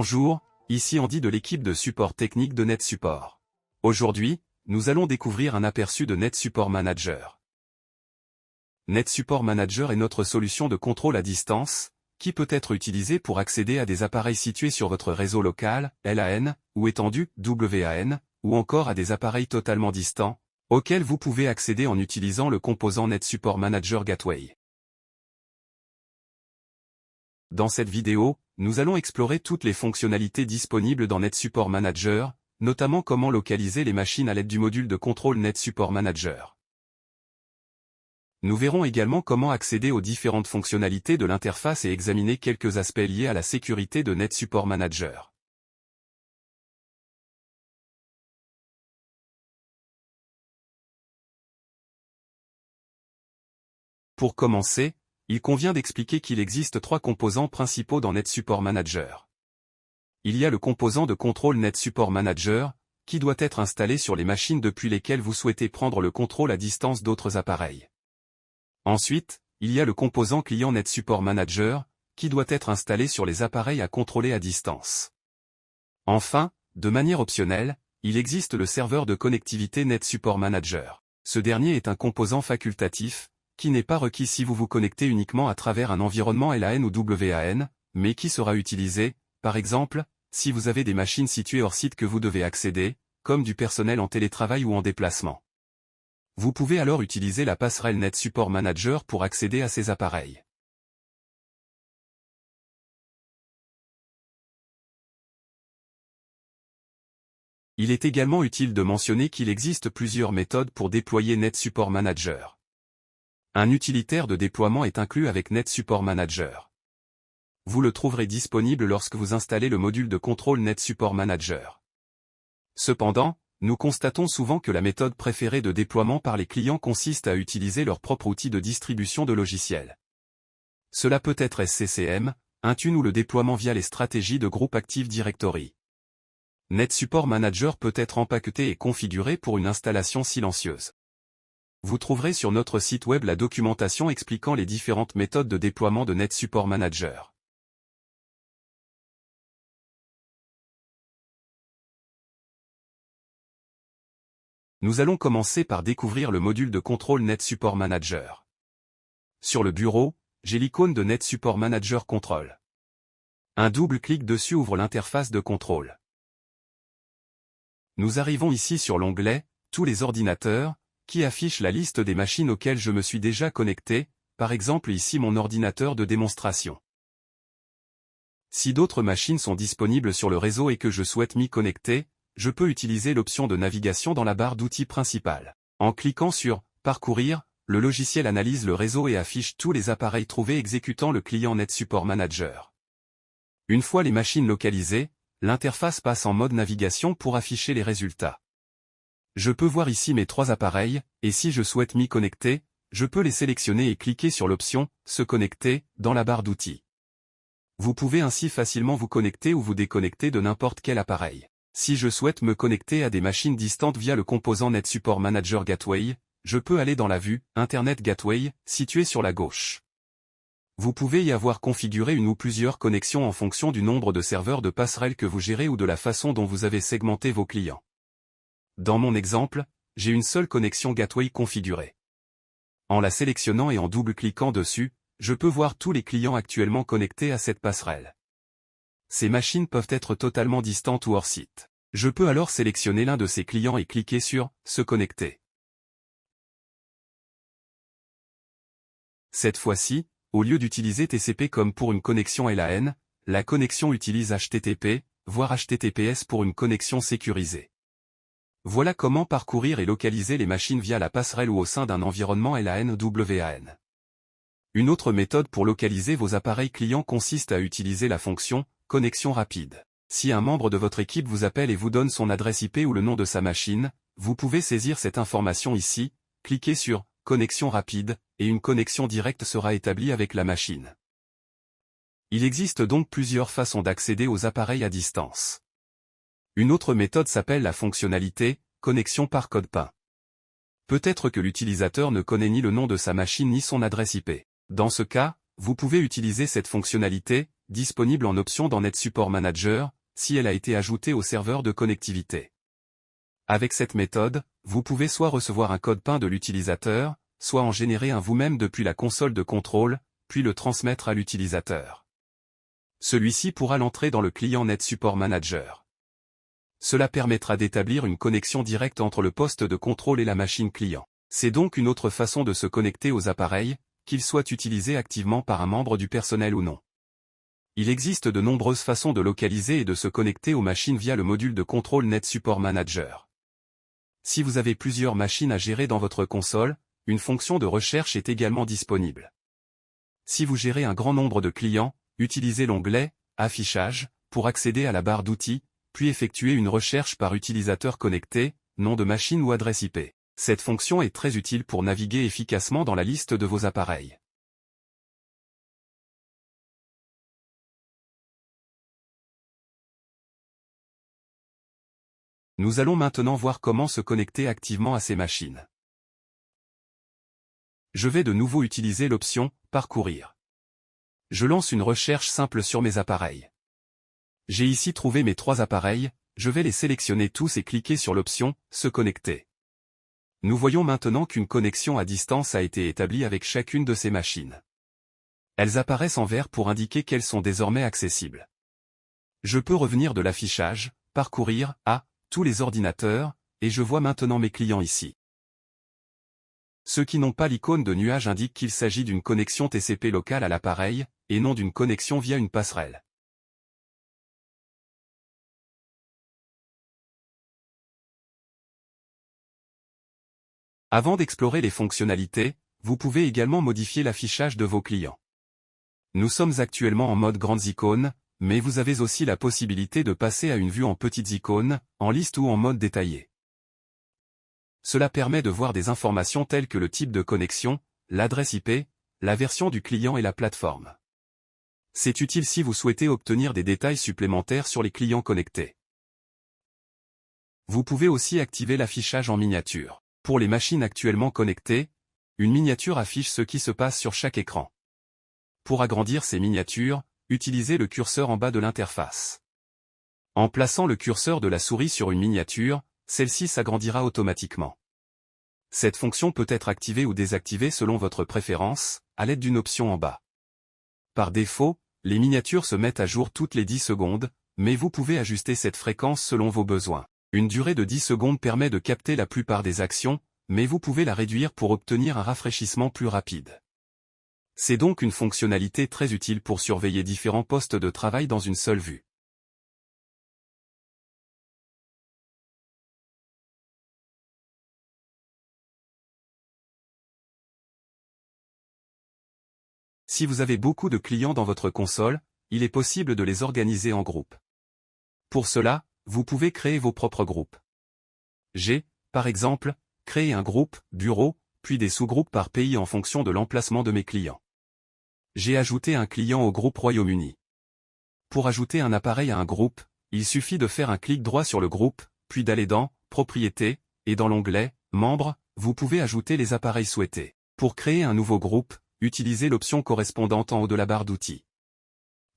Bonjour, ici Andy de l'équipe de support technique de NetSupport. Aujourd'hui, nous allons découvrir un aperçu de NetSupport Manager. NetSupport Manager est notre solution de contrôle à distance, qui peut être utilisée pour accéder à des appareils situés sur votre réseau local, LAN, ou étendu, WAN, ou encore à des appareils totalement distants, auxquels vous pouvez accéder en utilisant le composant NetSupport Manager Gateway. Dans cette vidéo, nous allons explorer toutes les fonctionnalités disponibles dans NetSupport Manager, notamment comment localiser les machines à l'aide du module de contrôle NetSupport Manager. Nous verrons également comment accéder aux différentes fonctionnalités de l'interface et examiner quelques aspects liés à la sécurité de NetSupport Manager. Pour commencer, il convient d'expliquer qu'il existe trois composants principaux dans NetSupport Manager. Il y a le composant de contrôle NetSupport Manager, qui doit être installé sur les machines depuis lesquelles vous souhaitez prendre le contrôle à distance d'autres appareils. Ensuite, il y a le composant client NetSupport Manager, qui doit être installé sur les appareils à contrôler à distance. Enfin, de manière optionnelle, il existe le serveur de connectivité NetSupport Manager. Ce dernier est un composant facultatif, qui n'est pas requis si vous vous connectez uniquement à travers un environnement LAN ou WAN, mais qui sera utilisé, par exemple, si vous avez des machines situées hors site que vous devez accéder, comme du personnel en télétravail ou en déplacement. Vous pouvez alors utiliser la passerelle NetSupport Manager pour accéder à ces appareils. Il est également utile de mentionner qu'il existe plusieurs méthodes pour déployer NetSupport Manager. Un utilitaire de déploiement est inclus avec NetSupport Manager. Vous le trouverez disponible lorsque vous installez le module de contrôle NetSupport Manager. Cependant, nous constatons souvent que la méthode préférée de déploiement par les clients consiste à utiliser leur propre outil de distribution de logiciels. Cela peut être SCCM, Intune ou le déploiement via les stratégies de groupe Active Directory. NetSupport Manager peut être empaqueté et configuré pour une installation silencieuse. Vous trouverez sur notre site web la documentation expliquant les différentes méthodes de déploiement de NetSupport Manager. Nous allons commencer par découvrir le module de contrôle NetSupport Manager. Sur le bureau, j'ai l'icône de NetSupport Manager Control. Un double clic dessus ouvre l'interface de contrôle. Nous arrivons ici sur l'onglet « Tous les ordinateurs », qui affiche la liste des machines auxquelles je me suis déjà connecté, par exemple ici mon ordinateur de démonstration. Si d'autres machines sont disponibles sur le réseau et que je souhaite m'y connecter, je peux utiliser l'option de navigation dans la barre d'outils principale. En cliquant sur « Parcourir », le logiciel analyse le réseau et affiche tous les appareils trouvés exécutant le client NetSupport Manager. Une fois les machines localisées, l'interface passe en mode navigation pour afficher les résultats. Je peux voir ici mes trois appareils, et si je souhaite m'y connecter, je peux les sélectionner et cliquer sur l'option « Se connecter » dans la barre d'outils. Vous pouvez ainsi facilement vous connecter ou vous déconnecter de n'importe quel appareil. Si je souhaite me connecter à des machines distantes via le composant NetSupport Manager Gateway, je peux aller dans la vue « Internet Gateway » située sur la gauche. Vous pouvez y avoir configuré une ou plusieurs connexions en fonction du nombre de serveurs de passerelle que vous gérez ou de la façon dont vous avez segmenté vos clients. Dans mon exemple, j'ai une seule connexion Gateway configurée. En la sélectionnant et en double-cliquant dessus, je peux voir tous les clients actuellement connectés à cette passerelle. Ces machines peuvent être totalement distantes ou hors site. Je peux alors sélectionner l'un de ces clients et cliquer sur « Se connecter ». Cette fois-ci, au lieu d'utiliser TCP comme pour une connexion LAN, la connexion utilise HTTP, voire HTTPS pour une connexion sécurisée. Voilà comment parcourir et localiser les machines via la passerelle ou au sein d'un environnement LAN ou WAN. Une autre méthode pour localiser vos appareils clients consiste à utiliser la fonction « Connexion rapide ». Si un membre de votre équipe vous appelle et vous donne son adresse IP ou le nom de sa machine, vous pouvez saisir cette information ici, cliquez sur « Connexion rapide » et une connexion directe sera établie avec la machine. Il existe donc plusieurs façons d'accéder aux appareils à distance. Une autre méthode s'appelle la fonctionnalité « Connexion par code PIN ». Peut-être que l'utilisateur ne connaît ni le nom de sa machine ni son adresse IP. Dans ce cas, vous pouvez utiliser cette fonctionnalité, disponible en option dans NetSupport Manager, si elle a été ajoutée au serveur de connectivité. Avec cette méthode, vous pouvez soit recevoir un code PIN de l'utilisateur, soit en générer un vous-même depuis la console de contrôle, puis le transmettre à l'utilisateur. Celui-ci pourra l'entrer dans le client NetSupport Manager. Cela permettra d'établir une connexion directe entre le poste de contrôle et la machine client. C'est donc une autre façon de se connecter aux appareils, qu'ils soient utilisés activement par un membre du personnel ou non. Il existe de nombreuses façons de localiser et de se connecter aux machines via le module de contrôle NetSupport Manager. Si vous avez plusieurs machines à gérer dans votre console, une fonction de recherche est également disponible. Si vous gérez un grand nombre de clients, utilisez l'onglet « Affichage » pour accéder à la barre d'outils, puis effectuer une recherche par utilisateur connecté, nom de machine ou adresse IP. Cette fonction est très utile pour naviguer efficacement dans la liste de vos appareils. Nous allons maintenant voir comment se connecter activement à ces machines. Je vais de nouveau utiliser l'option « Parcourir ». Je lance une recherche simple sur mes appareils. J'ai ici trouvé mes 3 appareils, je vais les sélectionner tous et cliquer sur l'option « Se connecter ». Nous voyons maintenant qu'une connexion à distance a été établie avec chacune de ces machines. Elles apparaissent en vert pour indiquer qu'elles sont désormais accessibles. Je peux revenir de l'affichage, parcourir, à tous les ordinateurs, et je vois maintenant mes clients ici. Ceux qui n'ont pas l'icône de nuage indiquent qu'il s'agit d'une connexion TCP locale à l'appareil, et non d'une connexion via une passerelle. Avant d'explorer les fonctionnalités, vous pouvez également modifier l'affichage de vos clients. Nous sommes actuellement en mode grandes icônes, mais vous avez aussi la possibilité de passer à une vue en petites icônes, en liste ou en mode détaillé. Cela permet de voir des informations telles que le type de connexion, l'adresse IP, la version du client et la plateforme. C'est utile si vous souhaitez obtenir des détails supplémentaires sur les clients connectés. Vous pouvez aussi activer l'affichage en miniature. Pour les machines actuellement connectées, une miniature affiche ce qui se passe sur chaque écran. Pour agrandir ces miniatures, utilisez le curseur en bas de l'interface. En plaçant le curseur de la souris sur une miniature, celle-ci s'agrandira automatiquement. Cette fonction peut être activée ou désactivée selon votre préférence, à l'aide d'une option en bas. Par défaut, les miniatures se mettent à jour toutes les 10 secondes, mais vous pouvez ajuster cette fréquence selon vos besoins. Une durée de 10 secondes permet de capter la plupart des actions, mais vous pouvez la réduire pour obtenir un rafraîchissement plus rapide. C'est donc une fonctionnalité très utile pour surveiller différents postes de travail dans une seule vue. Si vous avez beaucoup de clients dans votre console, il est possible de les organiser en groupes. Pour cela, vous pouvez créer vos propres groupes. J'ai, par exemple, créé un groupe « Bureau », puis des sous-groupes par pays en fonction de l'emplacement de mes clients. J'ai ajouté un client au groupe Royaume-Uni. Pour ajouter un appareil à un groupe, il suffit de faire un clic droit sur le groupe, puis d'aller dans « Propriétés » et dans l'onglet « Membres », vous pouvez ajouter les appareils souhaités. Pour créer un nouveau groupe, utilisez l'option correspondante en haut de la barre d'outils.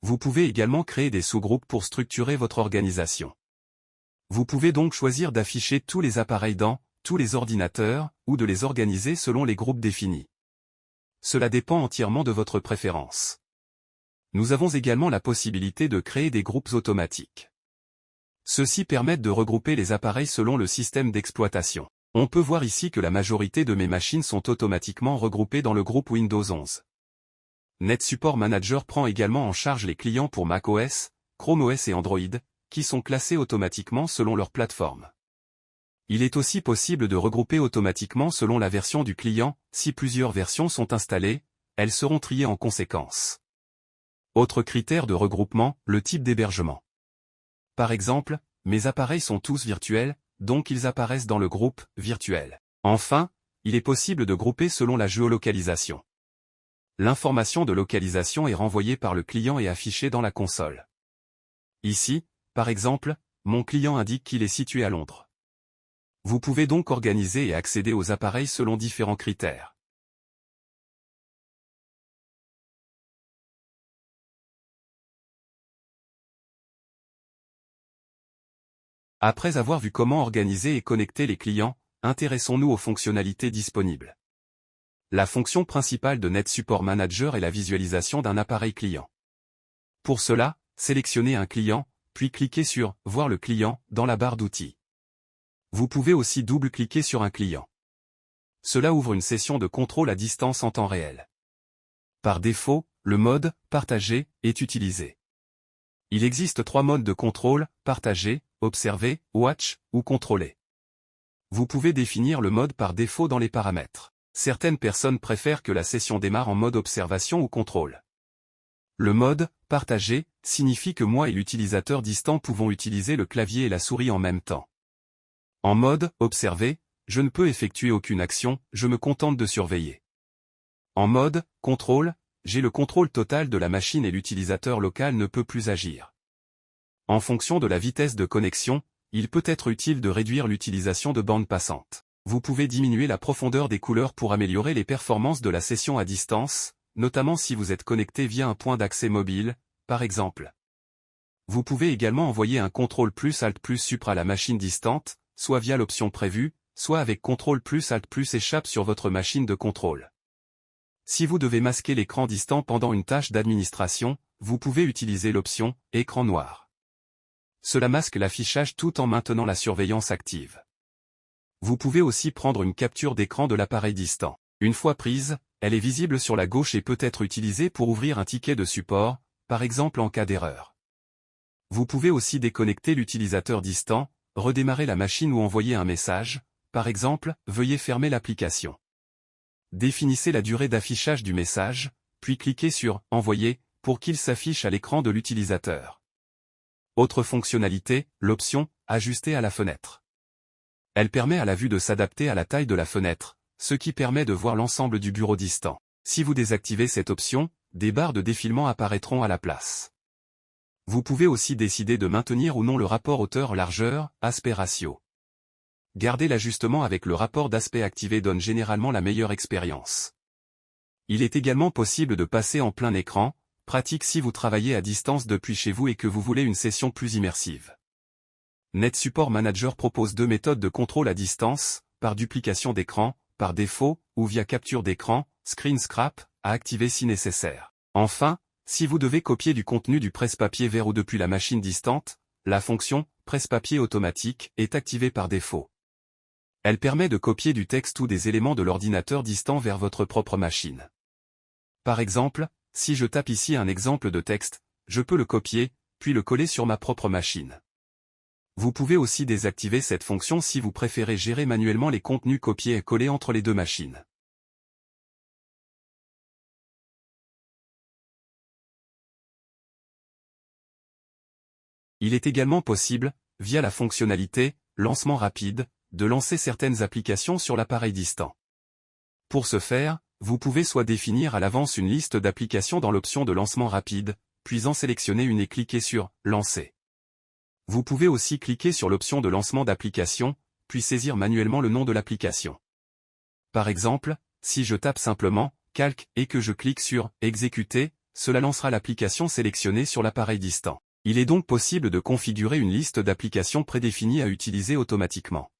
Vous pouvez également créer des sous-groupes pour structurer votre organisation. Vous pouvez donc choisir d'afficher tous les appareils dans « Tous les ordinateurs » ou de les organiser selon les groupes définis. Cela dépend entièrement de votre préférence. Nous avons également la possibilité de créer des groupes automatiques. Ceux-ci permettent de regrouper les appareils selon le système d'exploitation. On peut voir ici que la majorité de mes machines sont automatiquement regroupées dans le groupe Windows 11. NetSupport Manager prend également en charge les clients pour macOS, Chrome OS et Android, qui sont classés automatiquement selon leur plateforme. Il est aussi possible de regrouper automatiquement selon la version du client. Si plusieurs versions sont installées, elles seront triées en conséquence. Autre critère de regroupement, le type d'hébergement. Par exemple, mes appareils sont tous virtuels, donc ils apparaissent dans le groupe « Virtuel ». Enfin, il est possible de grouper selon la géolocalisation. L'information de localisation est renvoyée par le client et affichée dans la console. Ici, par exemple, mon client indique qu'il est situé à Londres. Vous pouvez donc organiser et accéder aux appareils selon différents critères. Après avoir vu comment organiser et connecter les clients, intéressons-nous aux fonctionnalités disponibles. La fonction principale de NetSupport Manager est la visualisation d'un appareil client. Pour cela, sélectionnez un client, puis cliquez sur « Voir le client » dans la barre d'outils. Vous pouvez aussi double-cliquer sur un client. Cela ouvre une session de contrôle à distance en temps réel. Par défaut, le mode « Partager » est utilisé. Il existe 3 modes de contrôle, partager, observer, watch ou contrôler. Vous pouvez définir le mode par défaut dans les paramètres. Certaines personnes préfèrent que la session démarre en mode observation ou contrôle. Le mode « Partager » signifie que moi et l'utilisateur distant pouvons utiliser le clavier et la souris en même temps. En mode « Observer », je ne peux effectuer aucune action, je me contente de surveiller. En mode « Contrôle », j'ai le contrôle total de la machine et l'utilisateur local ne peut plus agir. En fonction de la vitesse de connexion, il peut être utile de réduire l'utilisation de bandes passantes. Vous pouvez diminuer la profondeur des couleurs pour améliorer les performances de la session à distance, notamment si vous êtes connecté via un point d'accès mobile, par exemple. Vous pouvez également envoyer un CTRL plus Alt plus Sup à la machine distante, soit via l'option prévue, soit avec CTRL plus Alt plus Échappe sur votre machine de contrôle. Si vous devez masquer l'écran distant pendant une tâche d'administration, vous pouvez utiliser l'option « Écran noir ». Cela masque l'affichage tout en maintenant la surveillance active. Vous pouvez aussi prendre une capture d'écran de l'appareil distant. Une fois prise, elle est visible sur la gauche et peut être utilisée pour ouvrir un ticket de support, par exemple en cas d'erreur. Vous pouvez aussi déconnecter l'utilisateur distant, redémarrer la machine ou envoyer un message, par exemple « Veuillez fermer l'application ». Définissez la durée d'affichage du message, puis cliquez sur « Envoyer » pour qu'il s'affiche à l'écran de l'utilisateur. Autre fonctionnalité, l'option « Ajuster à la fenêtre ». Elle permet à la vue de s'adapter à la taille de la fenêtre, ce qui permet de voir l'ensemble du bureau distant. Si vous désactivez cette option, des barres de défilement apparaîtront à la place. Vous pouvez aussi décider de maintenir ou non le rapport hauteur-largeur, aspect ratio. Garder l'ajustement avec le rapport d'aspect activé donne généralement la meilleure expérience. Il est également possible de passer en plein écran, pratique si vous travaillez à distance depuis chez vous et que vous voulez une session plus immersive. NetSupport Manager propose 2 méthodes de contrôle à distance, par duplication d'écran, par défaut, ou via capture d'écran, Screen Scrap, à activer si nécessaire. Enfin, si vous devez copier du contenu du presse-papier vers ou depuis la machine distante, la fonction « Presse-papier automatique » est activée par défaut. Elle permet de copier du texte ou des éléments de l'ordinateur distant vers votre propre machine. Par exemple, si je tape ici un exemple de texte, je peux le copier, puis le coller sur ma propre machine. Vous pouvez aussi désactiver cette fonction si vous préférez gérer manuellement les contenus copiés et collés entre les 2 machines. Il est également possible, via la fonctionnalité « Lancement rapide », de lancer certaines applications sur l'appareil distant. Pour ce faire, vous pouvez soit définir à l'avance une liste d'applications dans l'option de lancement rapide, puis en sélectionner une et cliquer sur « Lancer ». Vous pouvez aussi cliquer sur l'option de lancement d'application, puis saisir manuellement le nom de l'application. Par exemple, si je tape simplement « Calque » et que je clique sur « Exécuter », cela lancera l'application sélectionnée sur l'appareil distant. Il est donc possible de configurer une liste d'applications prédéfinies à utiliser automatiquement.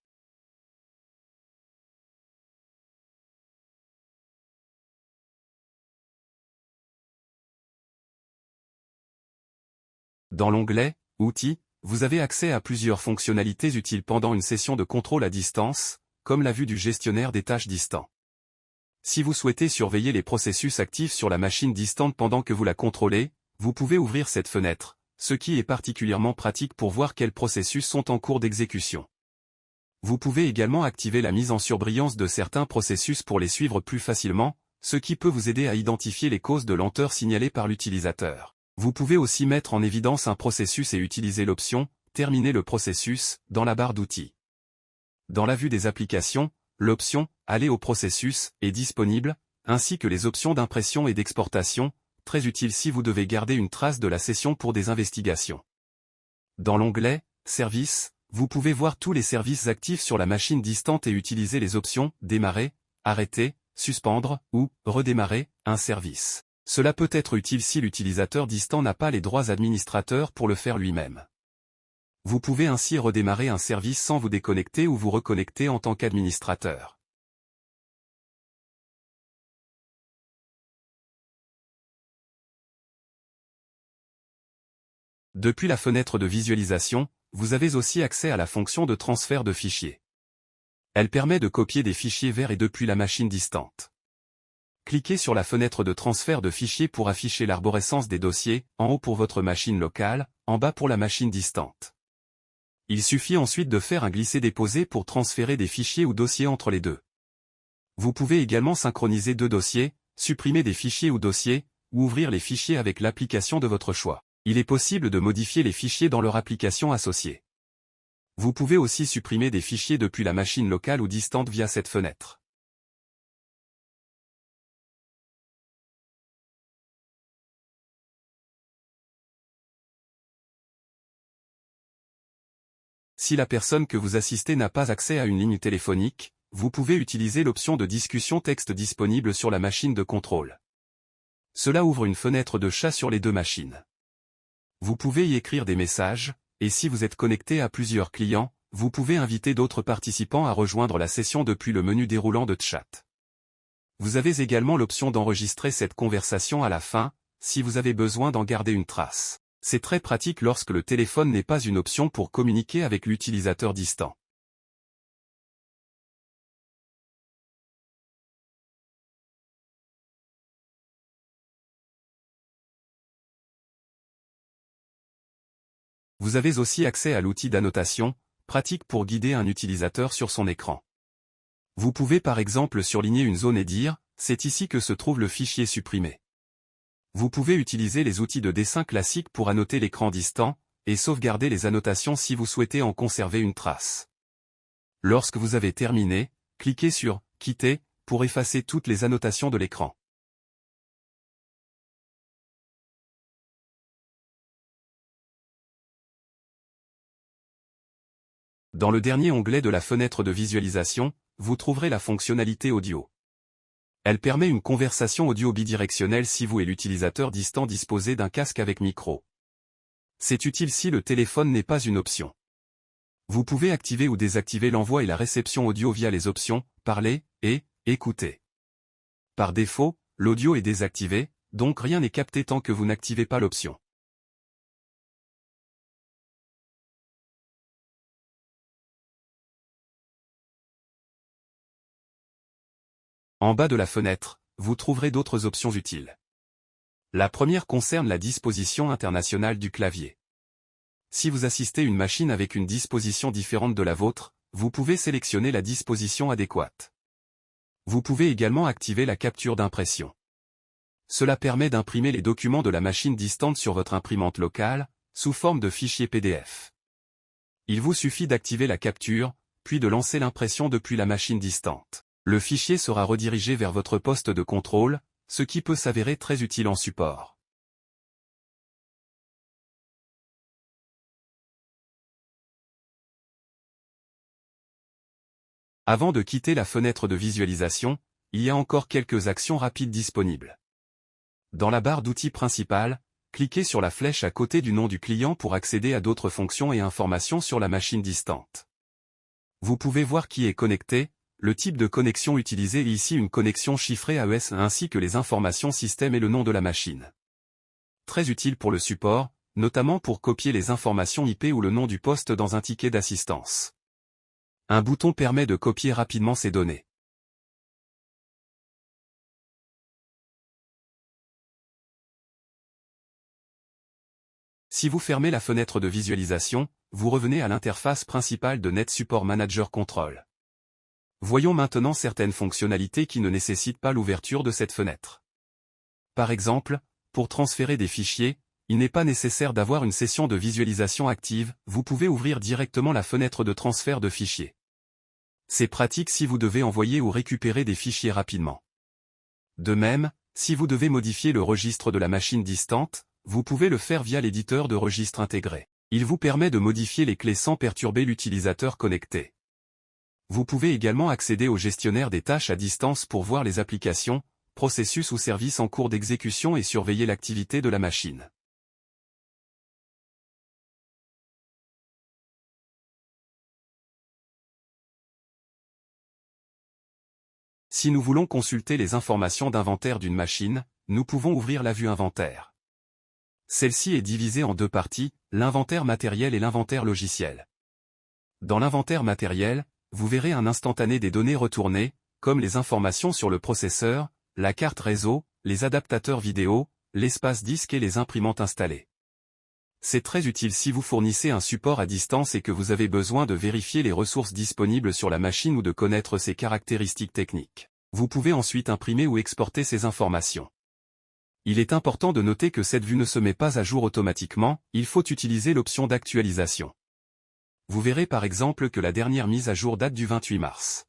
Dans l'onglet « Outils », vous avez accès à plusieurs fonctionnalités utiles pendant une session de contrôle à distance, comme la vue du gestionnaire des tâches distant. Si vous souhaitez surveiller les processus actifs sur la machine distante pendant que vous la contrôlez, vous pouvez ouvrir cette fenêtre, ce qui est particulièrement pratique pour voir quels processus sont en cours d'exécution. Vous pouvez également activer la mise en surbrillance de certains processus pour les suivre plus facilement, ce qui peut vous aider à identifier les causes de lenteur signalées par l'utilisateur. Vous pouvez aussi mettre en évidence un processus et utiliser l'option « Terminer le processus » dans la barre d'outils. Dans la vue des applications, l'option « Aller au processus » est disponible, ainsi que les options d'impression et d'exportation, très utiles si vous devez garder une trace de la session pour des investigations. Dans l'onglet « Services », vous pouvez voir tous les services actifs sur la machine distante et utiliser les options « Démarrer »,« Arrêter »,« Suspendre » ou « Redémarrer » un service. Cela peut être utile si l'utilisateur distant n'a pas les droits administrateurs pour le faire lui-même. Vous pouvez ainsi redémarrer un service sans vous déconnecter ou vous reconnecter en tant qu'administrateur. Depuis la fenêtre de visualisation, vous avez aussi accès à la fonction de transfert de fichiers. Elle permet de copier des fichiers vers et depuis la machine distante. Cliquez sur la fenêtre de transfert de fichiers pour afficher l'arborescence des dossiers, en haut pour votre machine locale, en bas pour la machine distante. Il suffit ensuite de faire un glisser-déposer pour transférer des fichiers ou dossiers entre les deux. Vous pouvez également synchroniser deux dossiers, supprimer des fichiers ou dossiers, ou ouvrir les fichiers avec l'application de votre choix. Il est possible de modifier les fichiers dans leur application associée. Vous pouvez aussi supprimer des fichiers depuis la machine locale ou distante via cette fenêtre. Si la personne que vous assistez n'a pas accès à une ligne téléphonique, vous pouvez utiliser l'option de discussion texte disponible sur la machine de contrôle. Cela ouvre une fenêtre de chat sur les deux machines. Vous pouvez y écrire des messages, et si vous êtes connecté à plusieurs clients, vous pouvez inviter d'autres participants à rejoindre la session depuis le menu déroulant de chat. Vous avez également l'option d'enregistrer cette conversation à la fin, si vous avez besoin d'en garder une trace. C'est très pratique lorsque le téléphone n'est pas une option pour communiquer avec l'utilisateur distant. Vous avez aussi accès à l'outil d'annotation, pratique pour guider un utilisateur sur son écran. Vous pouvez par exemple surligner une zone et dire « C'est ici que se trouve le fichier supprimé ». Vous pouvez utiliser les outils de dessin classiques pour annoter l'écran distant, et sauvegarder les annotations si vous souhaitez en conserver une trace. Lorsque vous avez terminé, cliquez sur « Quitter » pour effacer toutes les annotations de l'écran. Dans le dernier onglet de la fenêtre de visualisation, vous trouverez la fonctionnalité audio. Elle permet une conversation audio bidirectionnelle si vous et l'utilisateur distant disposez d'un casque avec micro. C'est utile si le téléphone n'est pas une option. Vous pouvez activer ou désactiver l'envoi et la réception audio via les options « Parler » et « Écouter ». Par défaut, l'audio est désactivé, donc rien n'est capté tant que vous n'activez pas l'option. En bas de la fenêtre, vous trouverez d'autres options utiles. La première concerne la disposition internationale du clavier. Si vous assistez une machine avec une disposition différente de la vôtre, vous pouvez sélectionner la disposition adéquate. Vous pouvez également activer la capture d'impression. Cela permet d'imprimer les documents de la machine distante sur votre imprimante locale, sous forme de fichier PDF. Il vous suffit d'activer la capture, puis de lancer l'impression depuis la machine distante. Le fichier sera redirigé vers votre poste de contrôle, ce qui peut s'avérer très utile en support. Avant de quitter la fenêtre de visualisation, il y a encore quelques actions rapides disponibles. Dans la barre d'outils principale, cliquez sur la flèche à côté du nom du client pour accéder à d'autres fonctions et informations sur la machine distante. Vous pouvez voir qui est connecté, le type de connexion utilisé et ici une connexion chiffrée AES ainsi que les informations système et le nom de la machine. Très utile pour le support, notamment pour copier les informations IP ou le nom du poste dans un ticket d'assistance. Un bouton permet de copier rapidement ces données. Si vous fermez la fenêtre de visualisation, vous revenez à l'interface principale de Net Support Manager Control. Voyons maintenant certaines fonctionnalités qui ne nécessitent pas l'ouverture de cette fenêtre. Par exemple, pour transférer des fichiers, il n'est pas nécessaire d'avoir une session de visualisation active, vous pouvez ouvrir directement la fenêtre de transfert de fichiers. C'est pratique si vous devez envoyer ou récupérer des fichiers rapidement. De même, si vous devez modifier le registre de la machine distante, vous pouvez le faire via l'éditeur de registre intégré. Il vous permet de modifier les clés sans perturber l'utilisateur connecté. Vous pouvez également accéder au gestionnaire des tâches à distance pour voir les applications, processus ou services en cours d'exécution et surveiller l'activité de la machine. Si nous voulons consulter les informations d'inventaire d'une machine, nous pouvons ouvrir la vue inventaire. Celle-ci est divisée en deux parties, l'inventaire matériel et l'inventaire logiciel. Dans l'inventaire matériel, vous verrez un instantané des données retournées, comme les informations sur le processeur, la carte réseau, les adaptateurs vidéo, l'espace disque et les imprimantes installées. C'est très utile si vous fournissez un support à distance et que vous avez besoin de vérifier les ressources disponibles sur la machine ou de connaître ses caractéristiques techniques. Vous pouvez ensuite imprimer ou exporter ces informations. Il est important de noter que cette vue ne se met pas à jour automatiquement, il faut utiliser l'option d'actualisation. Vous verrez par exemple que la dernière mise à jour date du 28 mars.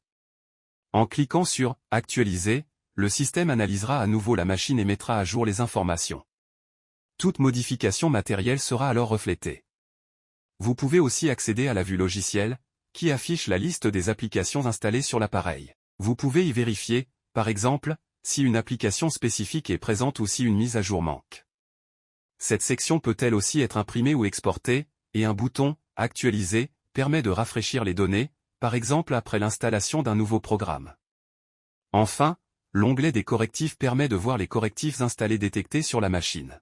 En cliquant sur « Actualiser », le système analysera à nouveau la machine et mettra à jour les informations. Toute modification matérielle sera alors reflétée. Vous pouvez aussi accéder à la vue logicielle, qui affiche la liste des applications installées sur l'appareil. Vous pouvez y vérifier, par exemple, si une application spécifique est présente ou si une mise à jour manque. Cette section peut elle aussi être imprimée ou exportée, et un bouton « Actualiser » permet de rafraîchir les données, par exemple après l'installation d'un nouveau programme. Enfin, l'onglet des correctifs permet de voir les correctifs installés détectés sur la machine.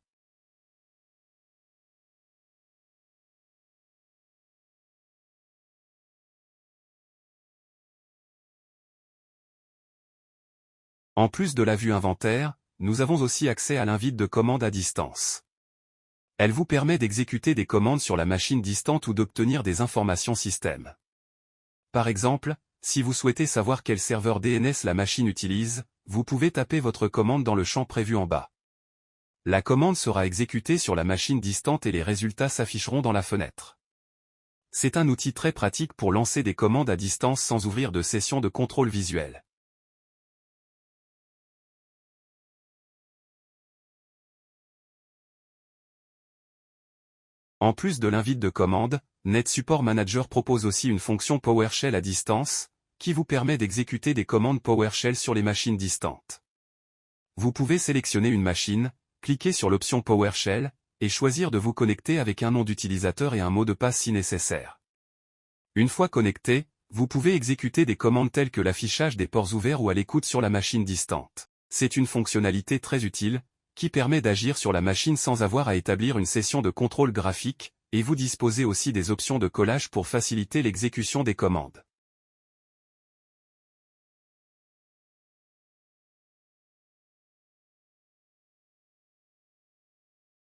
En plus de la vue inventaire, nous avons aussi accès à l'invite de commande à distance. Elle vous permet d'exécuter des commandes sur la machine distante ou d'obtenir des informations système. Par exemple, si vous souhaitez savoir quel serveur DNS la machine utilise, vous pouvez taper votre commande dans le champ prévu en bas. La commande sera exécutée sur la machine distante et les résultats s'afficheront dans la fenêtre. C'est un outil très pratique pour lancer des commandes à distance sans ouvrir de session de contrôle visuel. En plus de l'invite de commande, NetSupport Manager propose aussi une fonction PowerShell à distance, qui vous permet d'exécuter des commandes PowerShell sur les machines distantes. Vous pouvez sélectionner une machine, cliquer sur l'option PowerShell, et choisir de vous connecter avec un nom d'utilisateur et un mot de passe si nécessaire. Une fois connecté, vous pouvez exécuter des commandes telles que l'affichage des ports ouverts ou à l'écoute sur la machine distante. C'est une fonctionnalité très utile, qui permet d'agir sur la machine sans avoir à établir une session de contrôle graphique, et vous disposez aussi des options de collage pour faciliter l'exécution des commandes.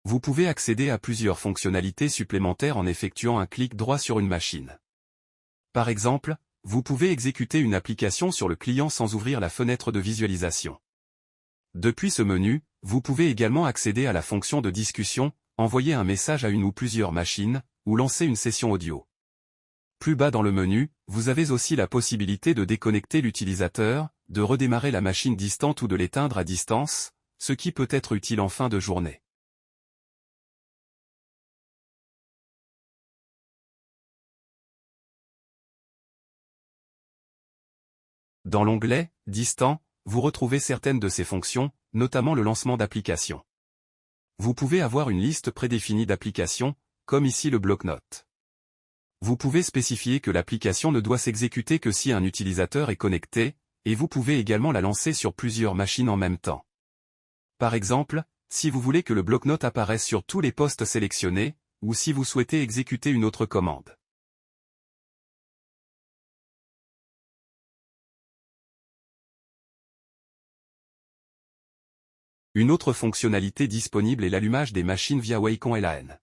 Vous pouvez accéder à plusieurs fonctionnalités supplémentaires en effectuant un clic droit sur une machine. Par exemple, vous pouvez exécuter une application sur le client sans ouvrir la fenêtre de visualisation. Depuis ce menu, vous pouvez également accéder à la fonction de discussion, envoyer un message à une ou plusieurs machines, ou lancer une session audio. Plus bas dans le menu, vous avez aussi la possibilité de déconnecter l'utilisateur, de redémarrer la machine distante ou de l'éteindre à distance, ce qui peut être utile en fin de journée. Dans l'onglet « Distant », vous retrouvez certaines de ces fonctions, notamment le lancement d'applications. Vous pouvez avoir une liste prédéfinie d'applications, comme ici le bloc-notes. Vous pouvez spécifier que l'application ne doit s'exécuter que si un utilisateur est connecté, et vous pouvez également la lancer sur plusieurs machines en même temps. Par exemple, si vous voulez que le bloc-notes apparaisse sur tous les postes sélectionnés, ou si vous souhaitez exécuter une autre commande. Une autre fonctionnalité disponible est l'allumage des machines via Wacom LAN.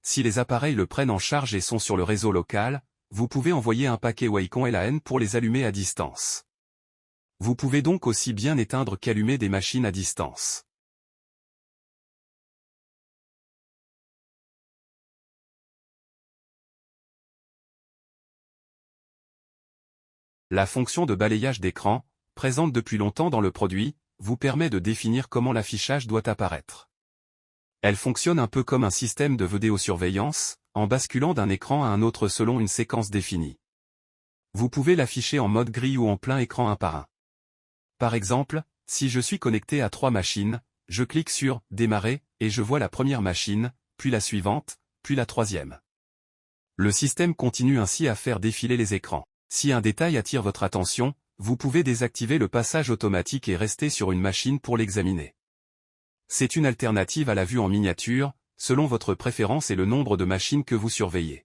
Si les appareils le prennent en charge et sont sur le réseau local, vous pouvez envoyer un paquet Wacom LAN pour les allumer à distance. Vous pouvez donc aussi bien éteindre qu'allumer des machines à distance. La fonction de balayage d'écran, présente depuis longtemps dans le produit, vous permet de définir comment l'affichage doit apparaître. Elle fonctionne un peu comme un système de vidéosurveillance, en basculant d'un écran à un autre selon une séquence définie. Vous pouvez l'afficher en mode gris ou en plein écran un par un. Par exemple, si je suis connecté à 3 machines, je clique sur « Démarrer » et je vois la première machine, puis la suivante, puis la troisième. Le système continue ainsi à faire défiler les écrans. Si un détail attire votre attention, vous pouvez désactiver le passage automatique et rester sur une machine pour l'examiner. C'est une alternative à la vue en miniature, selon votre préférence et le nombre de machines que vous surveillez.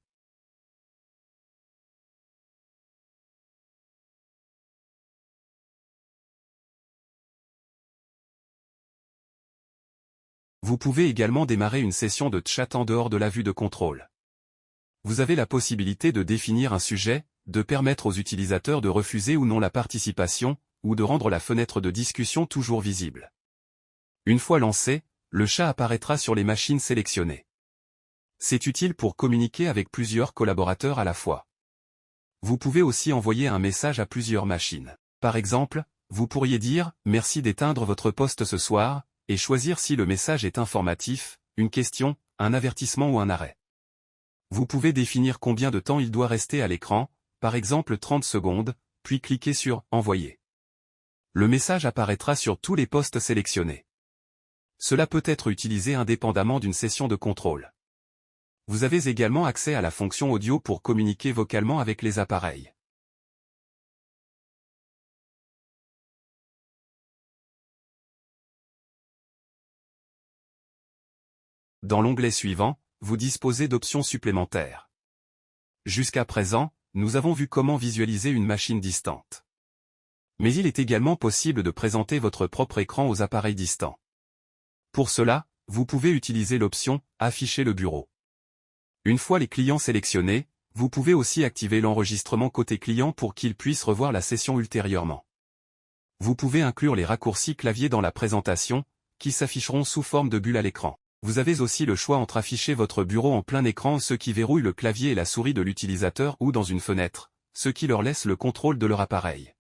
Vous pouvez également démarrer une session de chat en dehors de la vue de contrôle. Vous avez la possibilité de définir un sujet, de permettre aux utilisateurs de refuser ou non la participation, ou de rendre la fenêtre de discussion toujours visible. Une fois lancé, le chat apparaîtra sur les machines sélectionnées. C'est utile pour communiquer avec plusieurs collaborateurs à la fois. Vous pouvez aussi envoyer un message à plusieurs machines. Par exemple, vous pourriez dire « Merci d'éteindre votre poste ce soir » et choisir si le message est informatif, une question, un avertissement ou un arrêt. Vous pouvez définir combien de temps il doit rester à l'écran, par exemple 30 secondes, puis cliquez sur « Envoyer ». Le message apparaîtra sur tous les postes sélectionnés. Cela peut être utilisé indépendamment d'une session de contrôle. Vous avez également accès à la fonction audio pour communiquer vocalement avec les appareils. Dans l'onglet suivant, vous disposez d'options supplémentaires. Jusqu'à présent, nous avons vu comment visualiser une machine distante. Mais il est également possible de présenter votre propre écran aux appareils distants. Pour cela, vous pouvez utiliser l'option « Afficher le bureau ». Une fois les clients sélectionnés, vous pouvez aussi activer l'enregistrement côté client pour qu'ils puissent revoir la session ultérieurement. Vous pouvez inclure les raccourcis clavier dans la présentation, qui s'afficheront sous forme de bulle à l'écran. Vous avez aussi le choix entre afficher votre bureau en plein écran, ce qui verrouille le clavier et la souris de l'utilisateur, ou dans une fenêtre, ce qui leur laisse le contrôle de leur appareil.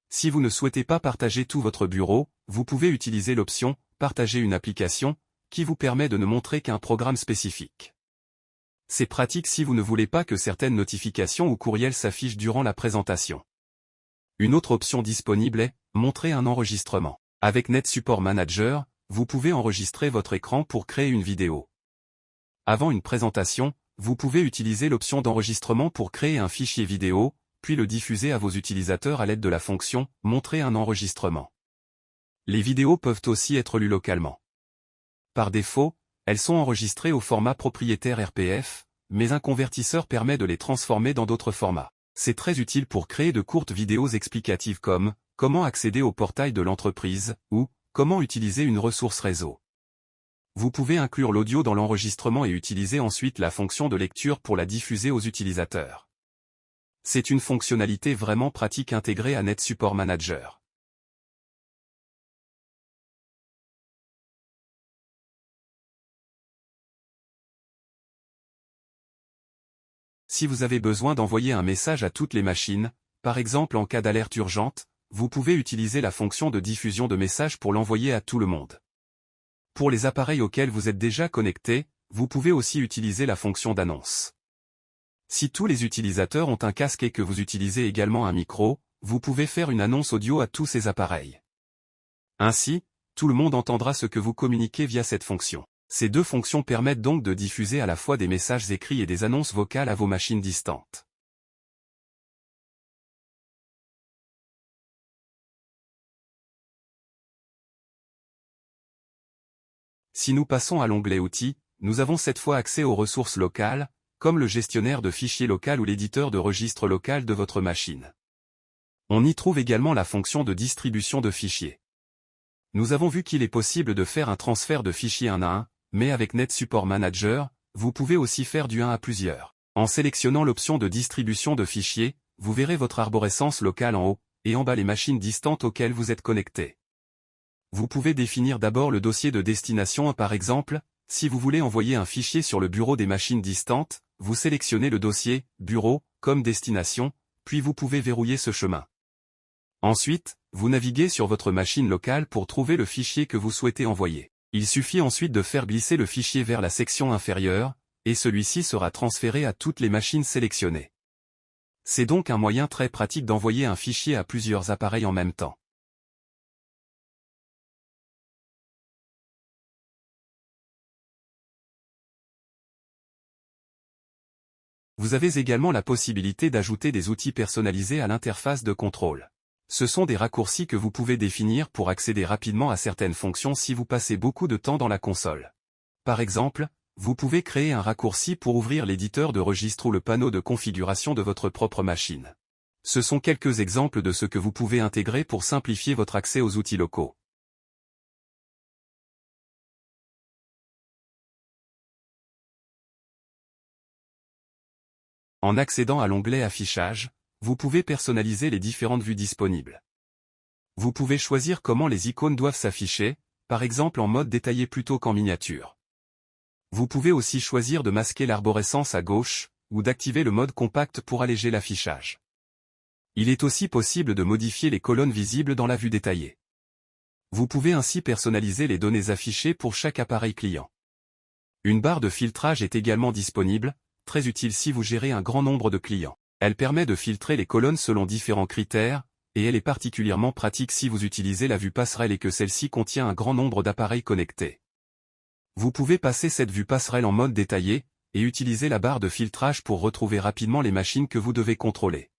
Si vous ne souhaitez pas partager tout votre bureau, vous pouvez utiliser l'option « Partager une application » qui vous permet de ne montrer qu'un programme spécifique. C'est pratique si vous ne voulez pas que certaines notifications ou courriels s'affichent durant la présentation. Une autre option disponible est « Montrer un enregistrement ». Avec NetSupport Manager, vous pouvez enregistrer votre écran pour créer une vidéo. Avant une présentation, vous pouvez utiliser l'option d'enregistrement pour créer un fichier vidéo, puis le diffuser à vos utilisateurs à l'aide de la fonction « Montrer un enregistrement ». Les vidéos peuvent aussi être lues localement. Par défaut, elles sont enregistrées au format propriétaire RPF, mais un convertisseur permet de les transformer dans d'autres formats. C'est très utile pour créer de courtes vidéos explicatives comme « Comment accéder au portail de l'entreprise » ou « Comment utiliser une ressource réseau ». Vous pouvez inclure l'audio dans l'enregistrement et utiliser ensuite la fonction de lecture pour la diffuser aux utilisateurs. C'est une fonctionnalité vraiment pratique intégrée à NetSupport Manager. Si vous avez besoin d'envoyer un message à toutes les machines, par exemple en cas d'alerte urgente, vous pouvez utiliser la fonction de diffusion de messages pour l'envoyer à tout le monde. Pour les appareils auxquels vous êtes déjà connectés, vous pouvez aussi utiliser la fonction d'annonce. Si tous les utilisateurs ont un casque et que vous utilisez également un micro, vous pouvez faire une annonce audio à tous ces appareils. Ainsi, tout le monde entendra ce que vous communiquez via cette fonction. Ces deux fonctions permettent donc de diffuser à la fois des messages écrits et des annonces vocales à vos machines distantes. Si nous passons à l'onglet Outils, nous avons cette fois accès aux ressources locales, comme le gestionnaire de fichiers local ou l'éditeur de registre local de votre machine. On y trouve également la fonction de distribution de fichiers. Nous avons vu qu'il est possible de faire un transfert de fichiers 1 à 1, mais avec NetSupport Manager, vous pouvez aussi faire du 1 à plusieurs. En sélectionnant l'option de distribution de fichiers, vous verrez votre arborescence locale en haut, et en bas les machines distantes auxquelles vous êtes connecté. Vous pouvez définir d'abord le dossier de destination. Par exemple, si vous voulez envoyer un fichier sur le bureau des machines distantes, vous sélectionnez le dossier « Bureau » comme destination, puis vous pouvez verrouiller ce chemin. Ensuite, vous naviguez sur votre machine locale pour trouver le fichier que vous souhaitez envoyer. Il suffit ensuite de faire glisser le fichier vers la section inférieure, et celui-ci sera transféré à toutes les machines sélectionnées. C'est donc un moyen très pratique d'envoyer un fichier à plusieurs appareils en même temps. Vous avez également la possibilité d'ajouter des outils personnalisés à l'interface de contrôle. Ce sont des raccourcis que vous pouvez définir pour accéder rapidement à certaines fonctions si vous passez beaucoup de temps dans la console. Par exemple, vous pouvez créer un raccourci pour ouvrir l'éditeur de registre ou le panneau de configuration de votre propre machine. Ce sont quelques exemples de ce que vous pouvez intégrer pour simplifier votre accès aux outils locaux. En accédant à l'onglet Affichage, vous pouvez personnaliser les différentes vues disponibles. Vous pouvez choisir comment les icônes doivent s'afficher, par exemple en mode détaillé plutôt qu'en miniature. Vous pouvez aussi choisir de masquer l'arborescence à gauche, ou d'activer le mode compact pour alléger l'affichage. Il est aussi possible de modifier les colonnes visibles dans la vue détaillée. Vous pouvez ainsi personnaliser les données affichées pour chaque appareil client. Une barre de filtrage est également disponible, très utile si vous gérez un grand nombre de clients. Elle permet de filtrer les colonnes selon différents critères, et elle est particulièrement pratique si vous utilisez la vue passerelle et que celle-ci contient un grand nombre d'appareils connectés. Vous pouvez passer cette vue passerelle en mode détaillé, et utiliser la barre de filtrage pour retrouver rapidement les machines que vous devez contrôler.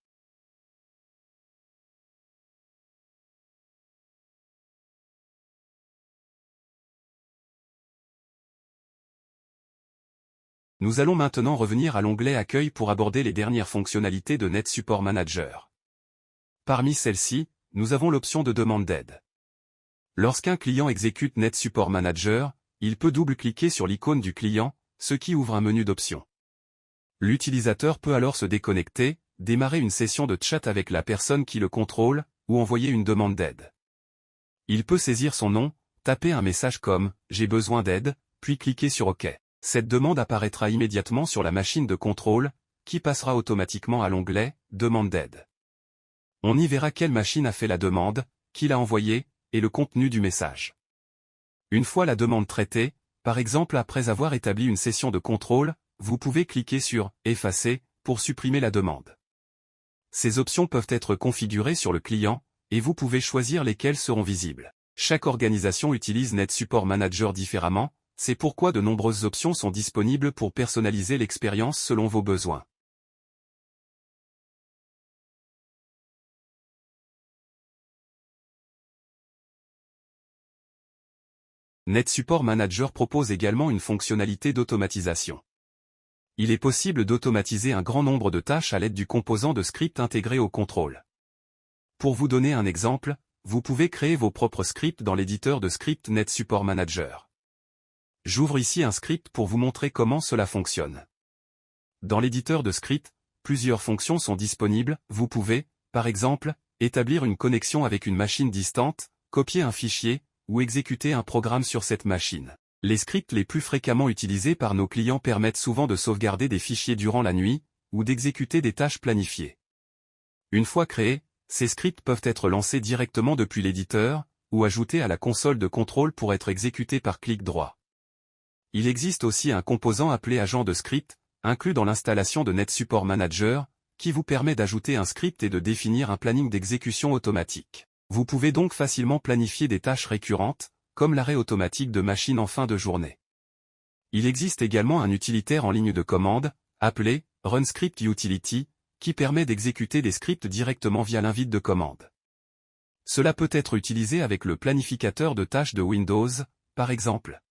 Nous allons maintenant revenir à l'onglet Accueil pour aborder les dernières fonctionnalités de Net Support Manager. Parmi celles-ci, nous avons l'option de demande d'aide. Lorsqu'un client exécute Net Support Manager, il peut double-cliquer sur l'icône du client, ce qui ouvre un menu d'options. L'utilisateur peut alors se déconnecter, démarrer une session de chat avec la personne qui le contrôle, ou envoyer une demande d'aide. Il peut saisir son nom, taper un message comme « J'ai besoin d'aide », puis cliquer sur OK. Cette demande apparaîtra immédiatement sur la machine de contrôle, qui passera automatiquement à l'onglet « Demande d'aide ». On y verra quelle machine a fait la demande, qui l'a envoyée, et le contenu du message. Une fois la demande traitée, par exemple après avoir établi une session de contrôle, vous pouvez cliquer sur « Effacer » pour supprimer la demande. Ces options peuvent être configurées sur le client, et vous pouvez choisir lesquelles seront visibles. Chaque organisation utilise Net Support Manager différemment, c'est pourquoi de nombreuses options sont disponibles pour personnaliser l'expérience selon vos besoins. Net Support Manager propose également une fonctionnalité d'automatisation. Il est possible d'automatiser un grand nombre de tâches à l'aide du composant de script intégré au contrôle. Pour vous donner un exemple, vous pouvez créer vos propres scripts dans l'éditeur de script Net Support Manager. J'ouvre ici un script pour vous montrer comment cela fonctionne. Dans l'éditeur de script, plusieurs fonctions sont disponibles. Vous pouvez, par exemple, établir une connexion avec une machine distante, copier un fichier, ou exécuter un programme sur cette machine. Les scripts les plus fréquemment utilisés par nos clients permettent souvent de sauvegarder des fichiers durant la nuit, ou d'exécuter des tâches planifiées. Une fois créés, ces scripts peuvent être lancés directement depuis l'éditeur, ou ajoutés à la console de contrôle pour être exécutés par clic droit. Il existe aussi un composant appelé agent de script, inclus dans l'installation de Net Support Manager, qui vous permet d'ajouter un script et de définir un planning d'exécution automatique. Vous pouvez donc facilement planifier des tâches récurrentes, comme l'arrêt automatique de machines en fin de journée. Il existe également un utilitaire en ligne de commande, appelé Run Script Utility, qui permet d'exécuter des scripts directement via l'invite de commande. Cela peut être utilisé avec le planificateur de tâches de Windows, par exemple.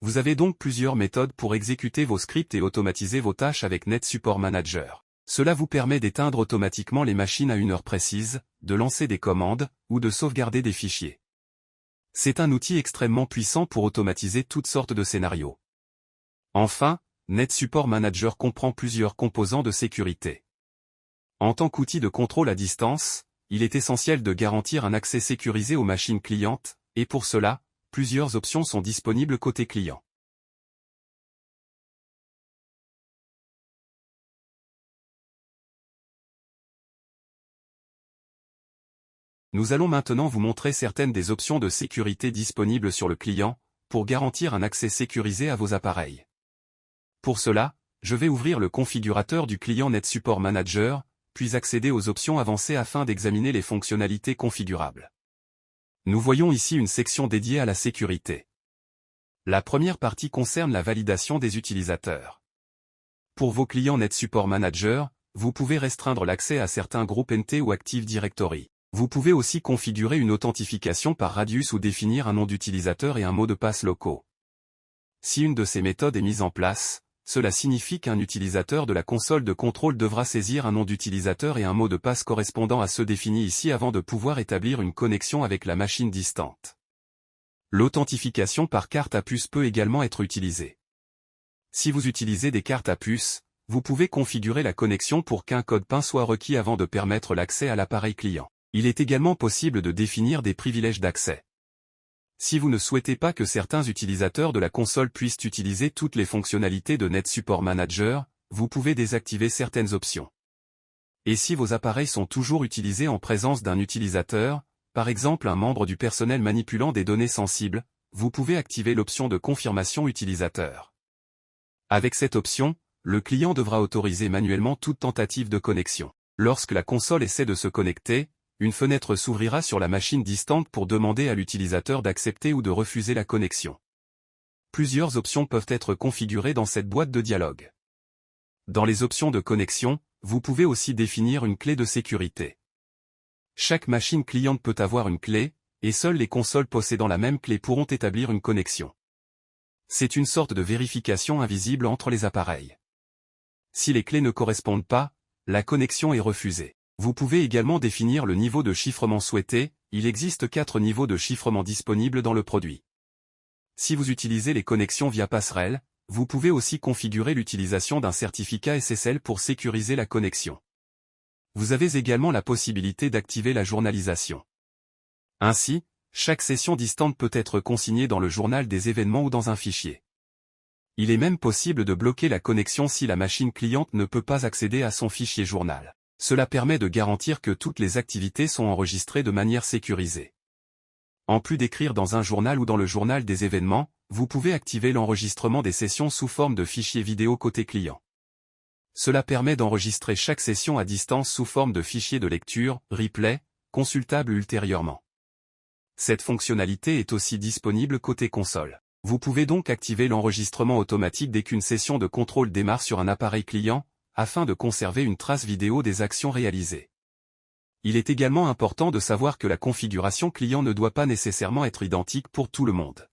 Vous avez donc plusieurs méthodes pour exécuter vos scripts et automatiser vos tâches avec Net Support Manager. Cela vous permet d'éteindre automatiquement les machines à une heure précise, de lancer des commandes, ou de sauvegarder des fichiers. C'est un outil extrêmement puissant pour automatiser toutes sortes de scénarios. Enfin, Net Support Manager comprend plusieurs composants de sécurité. En tant qu'outil de contrôle à distance, il est essentiel de garantir un accès sécurisé aux machines clientes, et pour cela, plusieurs options sont disponibles côté client. Nous allons maintenant vous montrer certaines des options de sécurité disponibles sur le client, pour garantir un accès sécurisé à vos appareils. Pour cela, je vais ouvrir le configurateur du client Net Support Manager, puis accéder aux options avancées afin d'examiner les fonctionnalités configurables. Nous voyons ici une section dédiée à la sécurité. La première partie concerne la validation des utilisateurs. Pour vos clients Net Support Manager, vous pouvez restreindre l'accès à certains groupes NT ou Active Directory. Vous pouvez aussi configurer une authentification par radius ou définir un nom d'utilisateur et un mot de passe locaux. Si une de ces méthodes est mise en place, cela signifie qu'un utilisateur de la console de contrôle devra saisir un nom d'utilisateur et un mot de passe correspondant à ceux définis ici avant de pouvoir établir une connexion avec la machine distante. L'authentification par carte à puce peut également être utilisée. Si vous utilisez des cartes à puce, vous pouvez configurer la connexion pour qu'un code PIN soit requis avant de permettre l'accès à l'appareil client. Il est également possible de définir des privilèges d'accès. Si vous ne souhaitez pas que certains utilisateurs de la console puissent utiliser toutes les fonctionnalités de NetSupport Manager, vous pouvez désactiver certaines options. Et si vos appareils sont toujours utilisés en présence d'un utilisateur, par exemple un membre du personnel manipulant des données sensibles, vous pouvez activer l'option de confirmation utilisateur. Avec cette option, le client devra autoriser manuellement toute tentative de connexion. Lorsque la console essaie de se connecter, une fenêtre s'ouvrira sur la machine distante pour demander à l'utilisateur d'accepter ou de refuser la connexion. Plusieurs options peuvent être configurées dans cette boîte de dialogue. Dans les options de connexion, vous pouvez aussi définir une clé de sécurité. Chaque machine cliente peut avoir une clé, et seules les consoles possédant la même clé pourront établir une connexion. C'est une sorte de vérification invisible entre les appareils. Si les clés ne correspondent pas, la connexion est refusée. Vous pouvez également définir le niveau de chiffrement souhaité, il existe 4 niveaux de chiffrement disponibles dans le produit. Si vous utilisez les connexions via passerelle, vous pouvez aussi configurer l'utilisation d'un certificat SSL pour sécuriser la connexion. Vous avez également la possibilité d'activer la journalisation. Ainsi, chaque session distante peut être consignée dans le journal des événements ou dans un fichier. Il est même possible de bloquer la connexion si la machine cliente ne peut pas accéder à son fichier journal. Cela permet de garantir que toutes les activités sont enregistrées de manière sécurisée. En plus d'écrire dans un journal ou dans le journal des événements, vous pouvez activer l'enregistrement des sessions sous forme de fichiers vidéo côté client. Cela permet d'enregistrer chaque session à distance sous forme de fichier de lecture, replay, consultable ultérieurement. Cette fonctionnalité est aussi disponible côté console. Vous pouvez donc activer l'enregistrement automatique dès qu'une session de contrôle démarre sur un appareil client, afin de conserver une trace vidéo des actions réalisées. Il est également important de savoir que la configuration client ne doit pas nécessairement être identique pour tout le monde.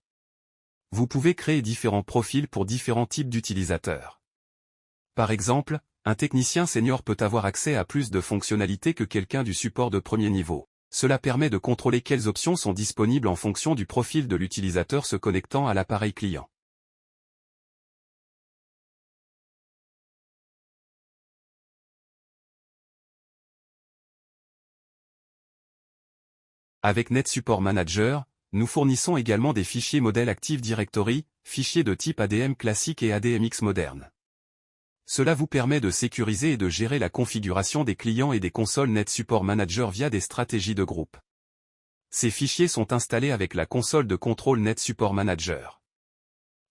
Vous pouvez créer différents profils pour différents types d'utilisateurs. Par exemple, un technicien senior peut avoir accès à plus de fonctionnalités que quelqu'un du support de premier niveau. Cela permet de contrôler quelles options sont disponibles en fonction du profil de l'utilisateur se connectant à l'appareil client. Avec NetSupport Manager, nous fournissons également des fichiers modèles Active Directory, fichiers de type ADM classique et ADMX moderne. Cela vous permet de sécuriser et de gérer la configuration des clients et des consoles NetSupport Manager via des stratégies de groupe. Ces fichiers sont installés avec la console de contrôle NetSupport Manager.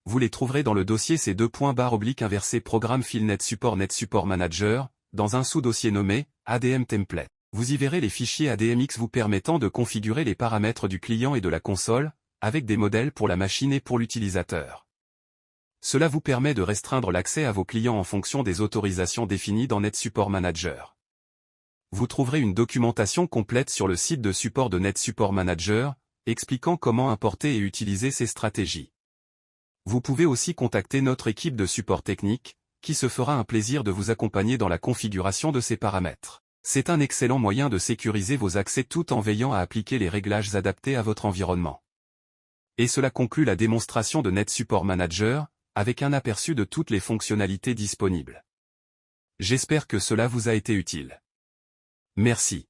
Vous les trouverez dans le dossier C2./inversé Programme File NetSupport Manager, dans un sous-dossier nommé ADM Template. Vous y verrez les fichiers ADMX vous permettant de configurer les paramètres du client et de la console, avec des modèles pour la machine et pour l'utilisateur. Cela vous permet de restreindre l'accès à vos clients en fonction des autorisations définies dans NetSupport Manager. Vous trouverez une documentation complète sur le site de support de NetSupport Manager, expliquant comment importer et utiliser ces stratégies. Vous pouvez aussi contacter notre équipe de support technique, qui se fera un plaisir de vous accompagner dans la configuration de ces paramètres. C'est un excellent moyen de sécuriser vos accès tout en veillant à appliquer les réglages adaptés à votre environnement. Et cela conclut la démonstration de NetSupport Manager, avec un aperçu de toutes les fonctionnalités disponibles. J'espère que cela vous a été utile. Merci.